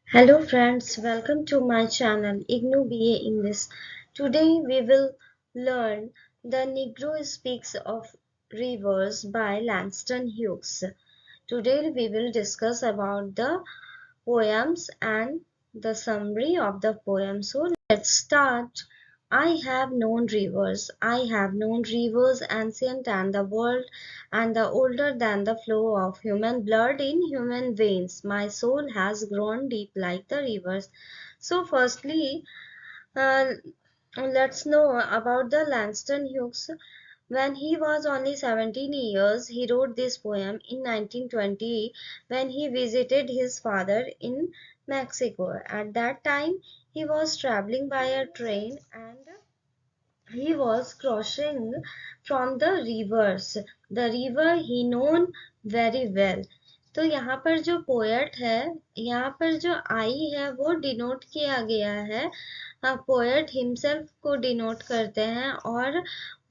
Hello friends, welcome to my channel IGNOU BA English. Today we will learn The Negro Speaks of Rivers by Langston Hughes. Today we will discuss about the poems and the summary of the poem. So let's start. I have known rivers ancient and the world and the older than the flow of human blood in human veins. My soul has grown deep like the rivers. So firstly, uh, let's know about the Langston Hughes. When he was only 17 years, he wrote this poem in 1920 when he visited his father in Mexico. At that time, he was traveling by a train and he was crossing from the rivers. The river he known very well. तो यहाँ पर जो poet है, यहाँ पर जो आई है वो डिनोट किया गया है, पोएट हिमसेल्फ को डिनोट करते हैं और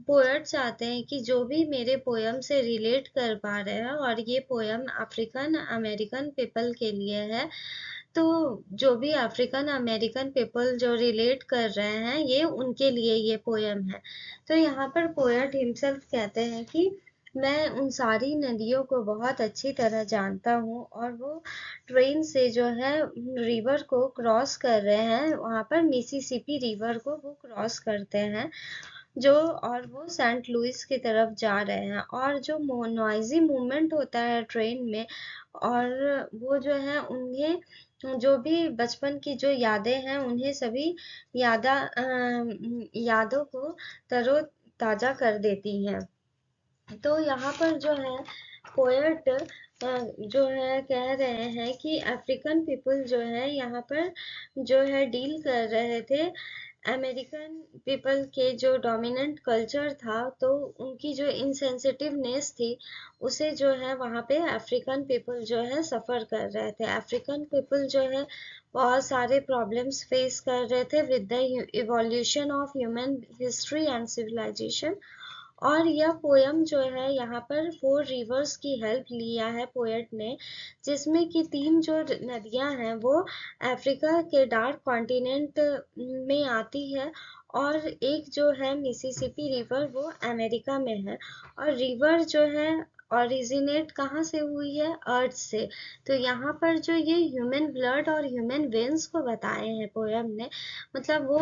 पोएट चाहते हैं कि जो भी मेरे पोयम से रिलेट कर पा रहे हैं और ये पोयम अफ्रीकन अमेरिकन पीपल के लिए है, तो जो भी अफ्रीकन अमेरिकन पीपल जो रिलेट कर रहे हैं ये उनके लिए ये पोयम है। तो यहाँ पर पोएट हिमसेल्फ कहते हैं कि मैं उन सारी नदियों को बहुत अच्छी तरह जानता हूँ और वो ट्रेन से जो है रिवर को क्रॉस कर रहे हैं, वहाँ पर मिसिसिपी रिवर को वो क्रॉस करते हैं जो और वो सेंट लुइस की तरफ जा रहे हैं और जो नॉइजी मूवमेंट होता है ट्रेन में और वो जो है उन्हें जो भी बचपन की जो यादें हैं उन्हें सभी यादों को तरो ताजा कर देती हैं। तो यहाँ पर जो है पोएट जो है कह रहे हैं कि अफ्रीकन पीपल जो है यहाँ पर जो है डील कर रहे थे अमेरिकन पीपल के जो डोमिनेंट कल्चर था, तो उनकी जो इनसेंसिटिवनेस थी उसे जो है वहाँ पे अफ्रीकन पीपल जो है सफ़र कर रहे थे। अफ्रीकन पीपल जो है बहुत सारे प्रॉब्लम्स फेस कर रहे थे with the evolution of human history and civilisation. और यह पोयम जो है यहाँ पर 4 रिवर्स की हेल्प लिया है पोएट ने, जिसमें कि 3 जो नदियाँ हैं वो अफ्रीका के डार्क कॉन्टिनेंट में आती है और एक जो है मिसिसिपी रिवर वो अमेरिका में है। और रिवर जो है ओरिजिनेट कहाँ से हुई है? अर्थ से। तो यहाँ पर जो ये ह्यूमन ब्लड और ह्यूमन वेन्स को बताए हैं पोयम ने, मतलब वो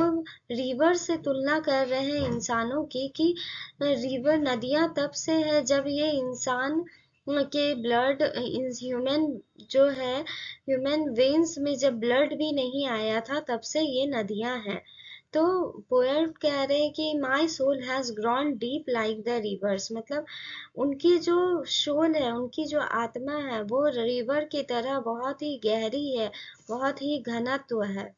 रिवर से तुलना कर रहे हैं इंसानों की कि रिवर नदियाँ तब से है जब ये इंसान के ब्लड ह्यूमन जो है ह्यूमन वेन्स में जब ब्लड भी नहीं आया था तब से ये नदियाँ हैं। तो पोएट कह रहे हैं कि my soul has grown deep like the rivers, मतलब उनकी जो सोल है, उनकी जो आत्मा है वो रिवर की तरह बहुत ही गहरी है, बहुत ही घनत्व है।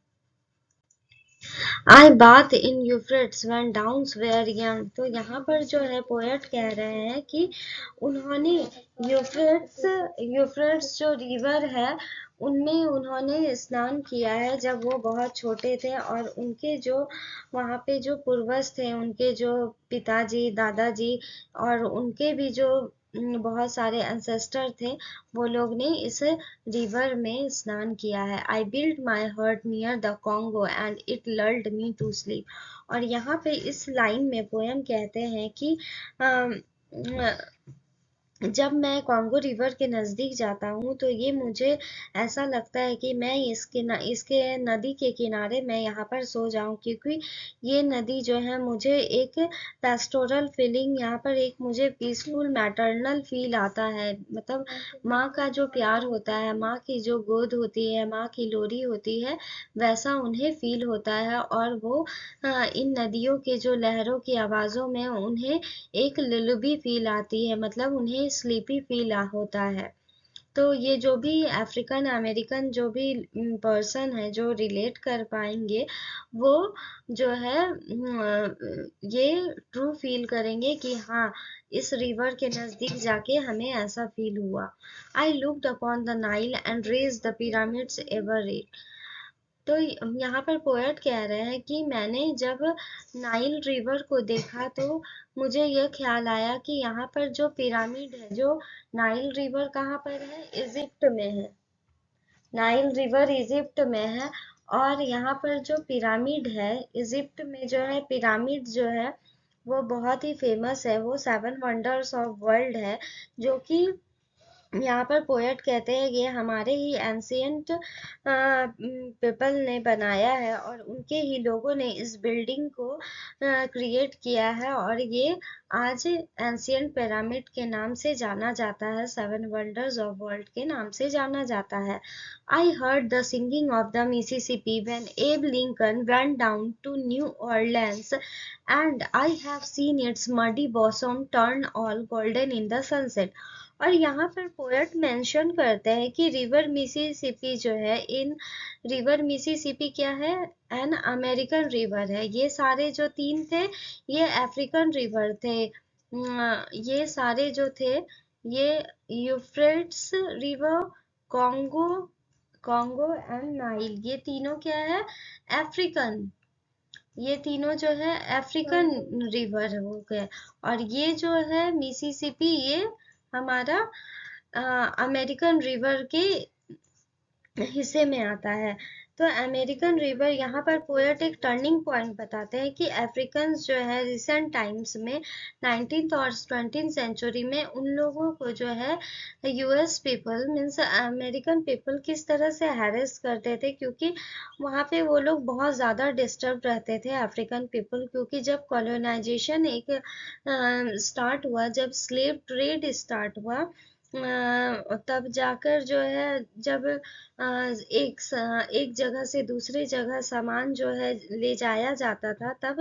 I bathed in Euphrates when dawns were young. तो यहाँ पर जो है पोएट कह रहे हैं कि उन्होंने यूफ्रेट्स यूफ्रेट्स जो रिवर है उनमें उन्होंने स्नान किया है जब वो बहुत छोटे थे और उनके जो वहाँ पे जो पूर्वज थे, उनके जो पिताजी दादाजी और उनके भी जो बहुत सारे एंसेस्टर थे, वो लोग ने इस रिवर में स्नान किया है। I built my hut near the Congo and it lulled me to sleep. और यहाँ पे इस लाइन में पोयम कहते हैं कि अम, जब मैं कॉन्गो रिवर के नज़दीक जाता हूँ तो ये मुझे ऐसा लगता है कि मैं इसके नदी के किनारे मैं यहाँ पर सो जाऊँ, क्योंकि ये नदी जो है मुझे एक पेस्टोरल फीलिंग, यहाँ पर एक मुझे पीसफुल मैटरनल फील आता है। मतलब माँ का जो प्यार होता है, माँ की जो गोद होती है, माँ की लोरी होती है, वैसा उन्हें फील होता है और वो इन नदियों के जो लहरों की आवाज़ों में उन्हें एक लुलबी फील आती है, मतलब उन्हें स्लीपी फील होता है। तो ये जो भी अफ्रीकन अमेरिकन जो भी पर्सन है जो रिलेट कर पाएंगे, वो जो है ये ट्रू फील करेंगे कि हाँ, इस रिवर के नज़दीक जाके हमें ऐसा फील हुआ। I looked upon the Nile and raised the pyramids ever. तो यहाँ पर पोएट कह रहे हैं कि मैंने जब नाइल रिवर को देखा तो मुझे यह ख्याल आया कि यहाँ पर जो पिरामिड है, जो नाइल रिवर कहाँ पर है? इजिप्ट में है। नाइल रिवर इजिप्ट में है। और यहाँ पर जो पिरामिड है, इजिप्ट में जो है पिरामिड जो है वो बहुत ही फेमस है, वो 7 वंडर्स ऑफ वर्ल्ड है। जो कि यहाँ पर पोएट कहते हैं ये हमारे ही एंशियंट पीपल ने बनाया है, और उनके ही लोगों ने इस बिल्डिंग को क्रिएट किया है, और ये आज एंशियंट पिरामिड के नाम से जाना जाता है, 7 वंडर्स ऑफ वर्ल्ड के नाम से जाना जाता है। I heard the singing of the Mississippi when एब Lincoln went down to New Orleans, and I have seen its muddy bosom turn all golden in the sunset। और यहाँ पर पोएट मेंशन करते हैं कि रिवर मिसिसिपी जो है, इन river Mississippi क्या है, एन अमेरिकन रिवर है। ये सारे जो तीन थे ये अफ्रीकन रिवर थे। ये सारे जो थे ये Euphrates river, Congo Congo and Nile, ये तीनों क्या है, अफ्रीकन। ये तीनों जो है अफ्रीकन रिवर हो गए। और ये जो है मिसिसिपी, ये हमारा अमेरिकन रिवर के हिस्से में आता है। तो अमेरिकन रिवर, यहाँ पर पोएट एक टर्निंग पॉइंट बताते हैं कि अफ्रीकन जो है रिसेंट टाइम्स में 19th और 20th सेंचुरी में उन लोगों को जो है US people means American people किस तरह से हैरेस करते थे, क्योंकि वहाँ पे वो लोग बहुत ज़्यादा डिस्टर्ब रहते थे अफ्रीकन पीपल। क्योंकि जब कॉलोनाइजेशन एक स्टार्ट हुआ, जब स्लेव ट्रेड स्टार्ट हुआ, तब जाकर जो है जब एक जगह से दूसरी जगह सामान जो है ले जाया जाता था, तब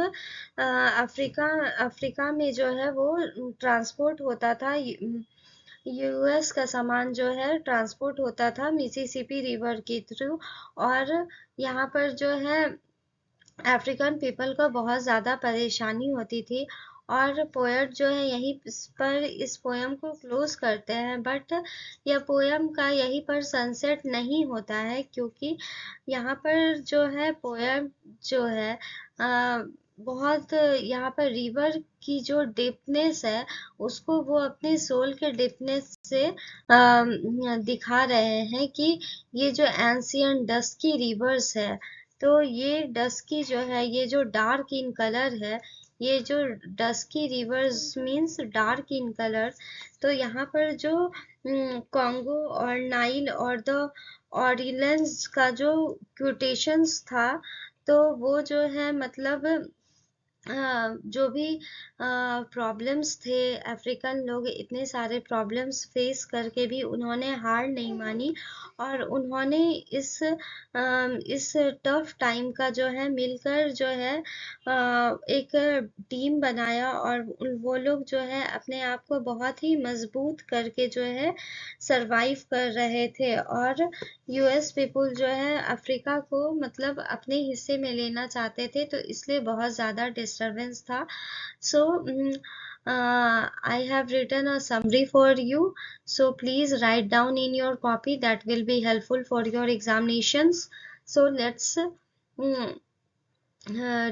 अफ्रीका अफ्रीका में जो है वो ट्रांसपोर्ट होता था। यूएस का सामान जो है ट्रांसपोर्ट होता था मिसिसिपी रिवर के थ्रू। और यहाँ पर जो है अफ्रीकन पीपल को बहुत ज़्यादा परेशानी होती थी। और पोएट जो है यहीं पर इस पोयम को क्लोज करते हैं, बट यह पोयम का यहीं पर सनसेट नहीं होता है, क्योंकि यहाँ पर जो है पोयम जो है बहुत, यहाँ पर रिवर की जो डीपनेस है उसको वो अपनी सोल के डीपनेस से दिखा रहे हैं कि ये जो एंशियंट डस्की रिवर्स है, तो ये डस्की जो है, ये जो डार्क इन कलर है, ये जो dusky reverse means dark in colour. तो यहाँ पर जो कॉन्गो और नाइल और द ऑरिलेंस का जो क्वोटेशंस था, तो वो जो है मतलब जो भी प्रॉब्लम्स थे, अफ्रीकन लोग इतने सारे प्रॉब्लम्स फेस करके भी उन्होंने हार नहीं मानी, और उन्होंने इस टफ टाइम का जो है मिलकर जो है एक टीम बनाया, और वो लोग जो है अपने आप को बहुत ही मजबूत करके जो है सरवाइव कर रहे थे। और यूएस पीपल जो है अफ्रीका को मतलब अपने हिस्से में लेना चाहते थे, तो इसलिए बहुत ज़्यादा डिस्टरबेंस था। सो I have written a summary for you, so please write down in your copy, that will be helpful for your examinations. So let's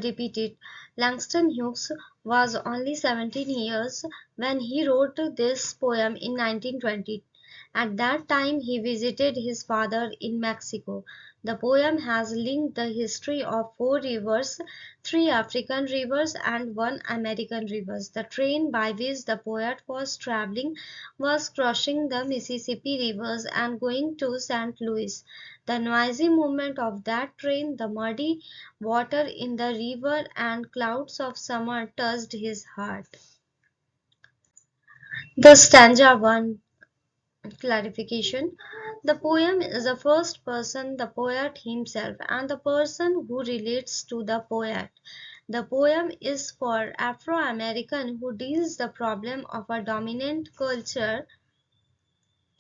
repeat it. Langston Hughes was only 17 years when he wrote this poem in 1920. At that time, he visited his father in Mexico. The poem has linked the history of 4 rivers, 3 African rivers, and 1 American river. The train by which the poet was traveling was crossing the Mississippi rivers and going to St. Louis. The noisy movement of that train, the muddy water in the river, and clouds of summer touched his heart. The stanza 1 clarification. The poem is the first person, the poet himself, and the person who relates to the poet. The poem is for Afro-American who deals the problem of a dominant culture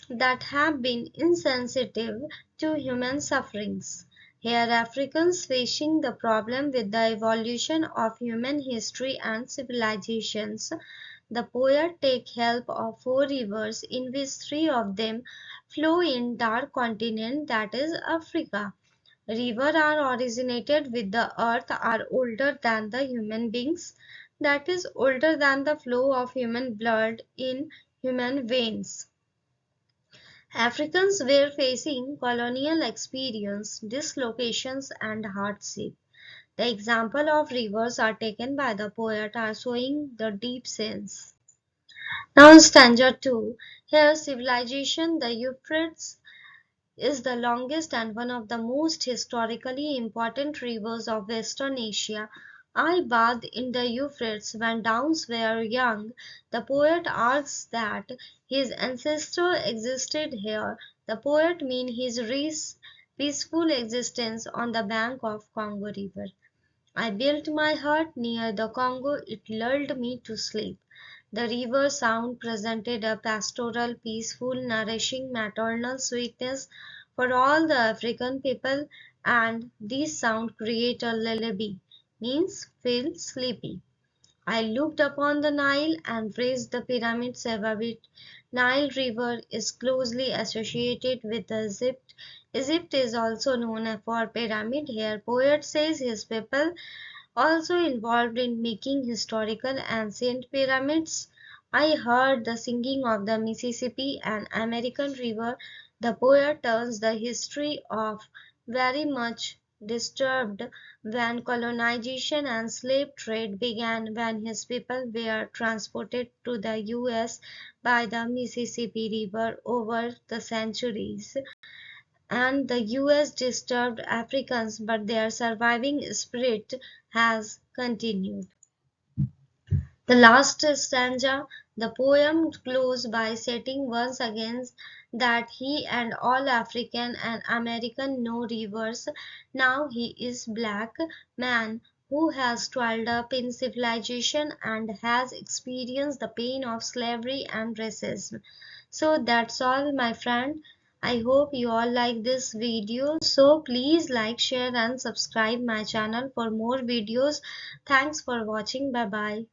that have been insensitive to human sufferings. Here Africans facing the problem with the evolution of human history and civilizations. The poet take help of 4 rivers, in which 3 of them flow in dark continent, that is Africa. Rivers are originated with the earth, are older than the human beings, that is older than the flow of human blood in human veins, Africans were facing colonial experience, dislocations, and hardship. The example of rivers are taken by the poet are showing the deep sense. Now stanza 2. Here civilization, the Euphrates is the longest and one of the most historically important rivers of Western Asia. I bathed in the Euphrates when downs were young. The poet asks that his ancestor existed here. The poet means his peaceful existence on the bank of Congo River. I built my hut near the Congo. It lulled me to sleep. The river sound presented a pastoral, peaceful, nourishing, maternal sweetness for all the African people, and this sound create a lullaby, means feel sleepy. I looked upon the Nile and raised the pyramids above it. Nile River is closely associated with Egypt. Egypt is also known for pyramid. Here, poet says his people also involved in making historical ancient pyramids. I heard the singing of the Mississippi, an American river. The poet tells the history of very much disturbed when colonization and slave trade began, when his people were transported to the US by the Mississippi River over the centuries, and the US disturbed Africans, but their surviving spirit has continued. The last stanza, the poem closes by stating once again that he and all African and American know rivers. Now he is black man who has toiled up in civilization and has experienced the pain of slavery and racism. So that's all, my friend. I hope you all like this video. So please like, share and subscribe my channel for more videos. Thanks for watching. Bye bye.